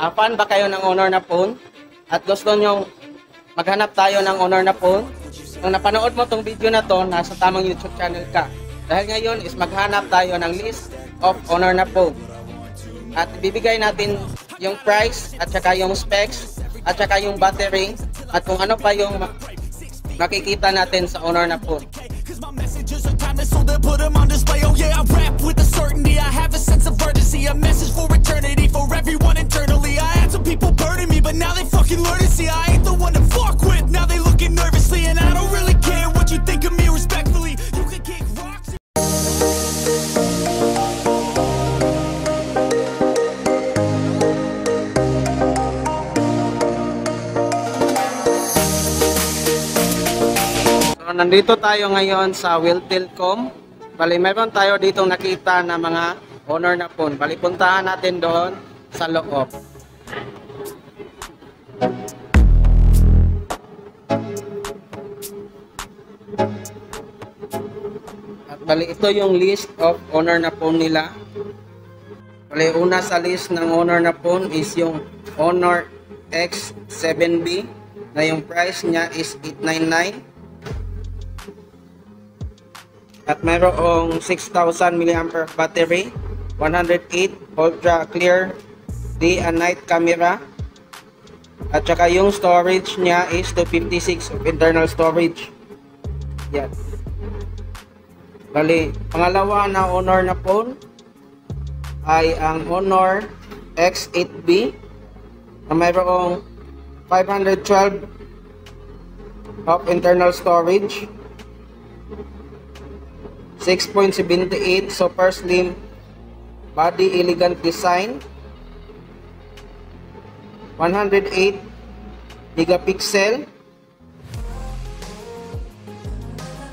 Fan ba kayo ng Honor na phone? At gusto nyo maghanap tayo ng Honor na phone? Kung napanood mo tong video na to, nasa tamang YouTube channel ka. Dahil ngayon is maghanap tayo ng list of Honor na phone. At bibigay natin yung price, at saka yung specs, at saka yung battery, at kung ano pa yung makikita natin sa Honor na phone. So they put them on display. Oh yeah, I rap with a certainty. I have a sense of urgency, a message for eternity, for everyone internally. I had some people burning me, but now they fucking learn to see I ain't the one to fuck with. Now they looking nervously, and I don't really care what you think of me. Respectfully, you can kick rocks. Nandito tayo ngayon sa Wiltelcom. Bali, meron tayo ditong nakita na mga Honor na phone. Bali, puntahan natin doon sa loob. At bali, ito yung list of Honor na phone nila. Bali, una sa list ng Honor na phone is yung Honor X7B na yung price niya is 899. At mayroong 6,000 mAh battery, 108 ultra clear day and night camera, at saka yung storage niya is 256 of internal storage. Yan. Bali, pangalawa na Honor na phone ay ang Honor X8B na mayroong 512 of internal storage, 6.78 super slim body, elegant design, 108 megapixel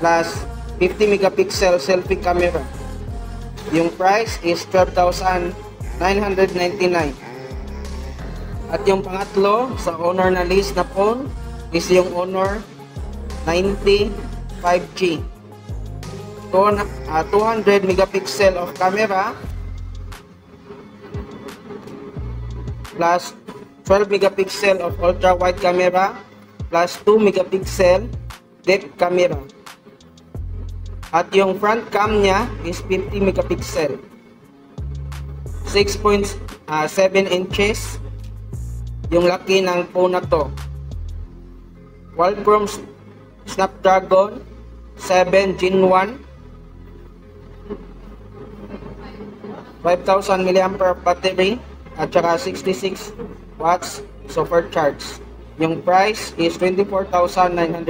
plus 50 megapixel selfie camera. Yung price is 12,999. At yung pangatlo sa Honor na list na phone is yung Honor 90 5G. 200 megapixel of camera plus 12 megapixel of ultra wide camera plus 2 megapixel depth camera. At yung front cam niya is 50 megapixel, 6.7 inches yung laki ng phone na to. Qualcomm Snapdragon 7 Gen 1, 5,000 mAh battery, at saka 66 watts supercharge. Yung price is 24,990.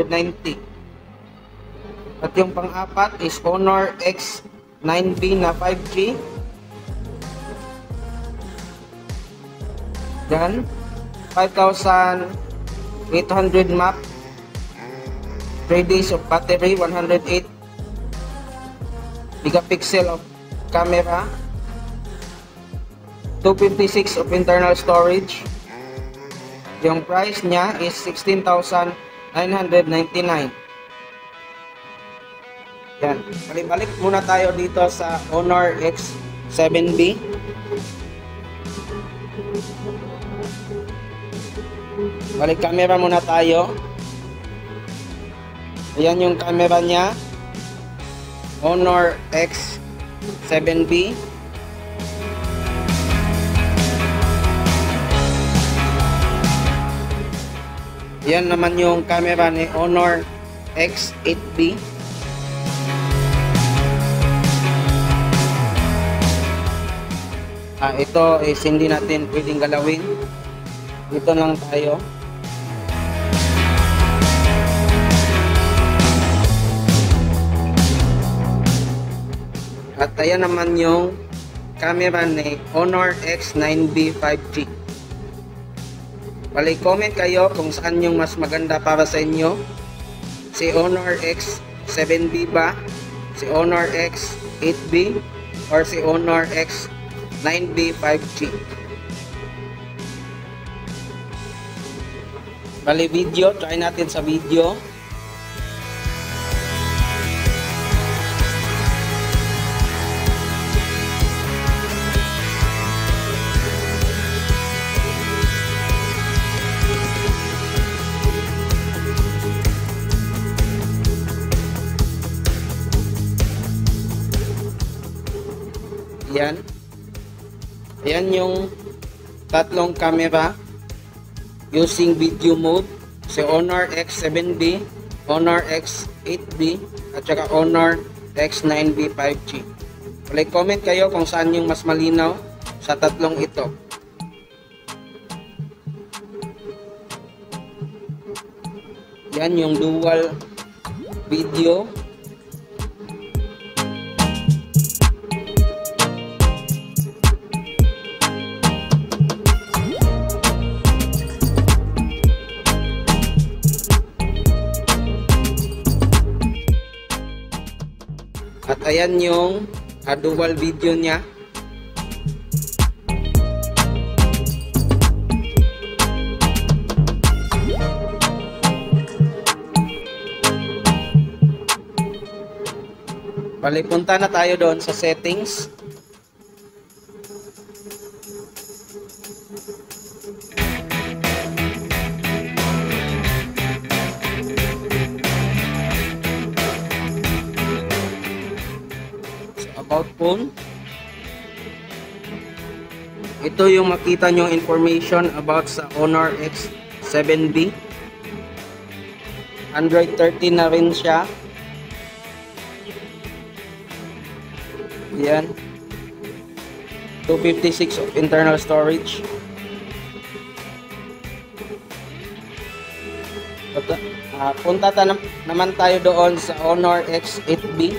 At yung pang-apat is Honor X9B na 5G. Yan, 5,800 mAh, 3 days of battery, 108 megapixel of camera, 256 of internal storage. Yung price niya is 16,999. Yan. Balik muna tayo dito sa Honor X7B. Balik camera muna tayo. Ayan yung camera niya. Honor X7B. Yan naman yung camera ni Honor X8B. Ito is hindi natin pwedeng galawin. Dito lang tayo. At ayan naman yung camera ni Honor X9B 5G. Balik comment kayo kung saan yung mas maganda para sa inyo. Si Honor X7B ba? Si Honor X8B? Or si Honor X9B 5G? Balik video, try natin sa video. Ayan yung tatlong camera using video mode. Si Honor X7B, Honor X8B, at saka Honor X9B 5G. Comment kayo kung saan yung mas malinaw sa tatlong ito. Yan yung dual video. At ayan yung dual video niya. Bali, punta na tayo doon sa settings. About phone. Ito yung makita nyo information about sa Honor X7B. Android 13 na rin siya. Yan. 256 of internal storage. Punta naman tayo doon sa Honor X8B.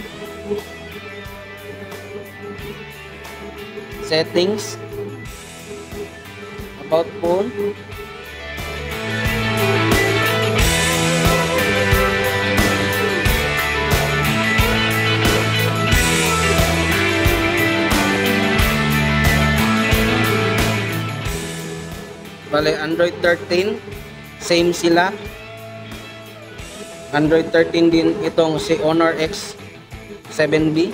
Settings, about phone, bale Android 13, same sila. Android 13 din itong si Honor X7B.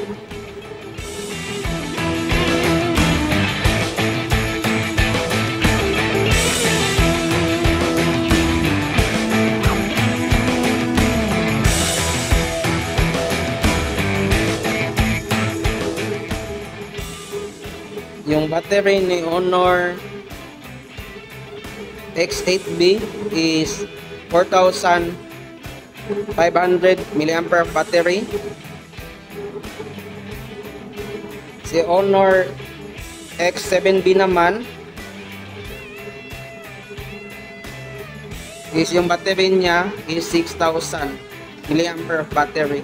Yung battery ni Honor X8B is 4,500 mAh battery. Si Honor X7B naman is yung battery niya is 6,000 mAh battery.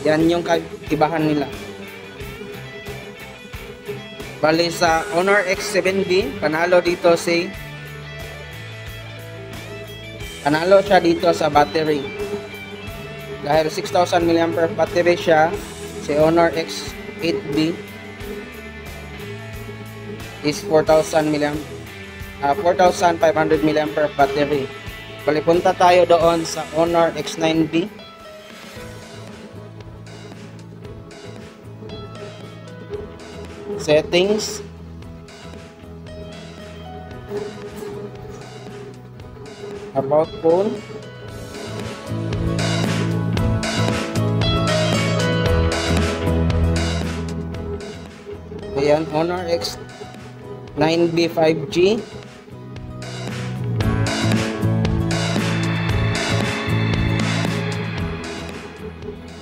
Yan yung kaibahan nila. Bali sa Honor X7B, panalo siya dito sa battery. Dahil 6,000 mAh battery siya, si Honor X8B is 4,500 mAh battery. Bali punta tayo doon sa Honor X9B. Settings, about phone, ayan, Honor X9B 5G.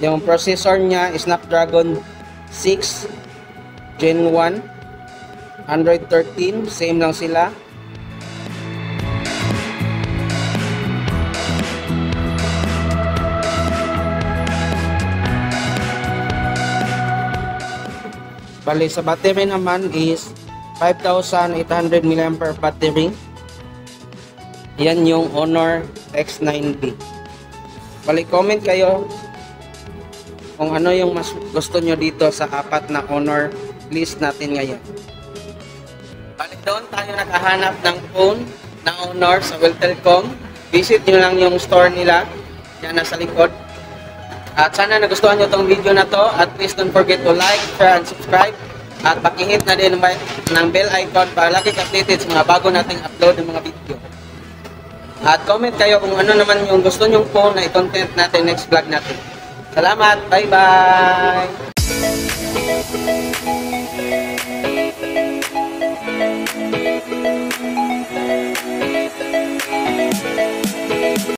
Yung processor niya is Snapdragon 6 Gen 1, Android 13, same lang sila. Bali sa battery naman is 5,800 mAh battery. Yan yung Honor X9B. Bali comment kayo kung ano yung mas gusto nyo dito sa apat na Honor list natin ngayon. Balik doon tayo nakahanap ng phone na Honor sa Weltelcom. Visit nyo lang yung store nila. Yan nasa likod. At sana nagustuhan nyo tong video na to. At please don't forget to like, share, and subscribe. At pakihit na din ng bell icon para lagi updated sa mga bago nating upload ng mga video. At comment kayo kung ano naman yung gusto nyong phone na i-content natin next vlog natin. Salamat! Bye-bye!